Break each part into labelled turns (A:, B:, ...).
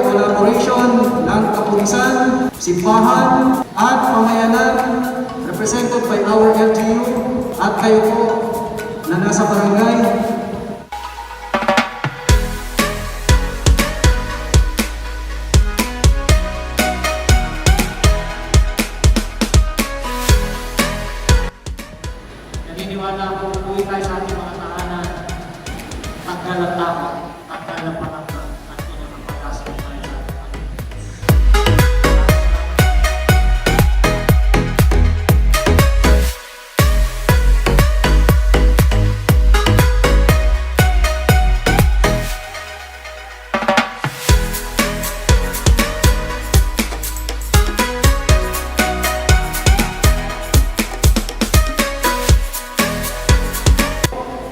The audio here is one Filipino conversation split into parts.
A: collaboration ng kapulisan, simbahan, at pamayanan represented by our LGU at kayo po na nasa barangay.
B: Naniniwala ako uwi tayo sa ating mga tahanan, tanggal ang takot, tanggal ang panakot, at ito ang pag-asa tayo sa ating.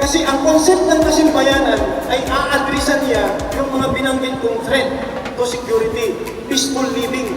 C: Kasi ang concept ng kasimbayanan ay aadresan niya yung mga binanggit kong threat to security, peaceful living,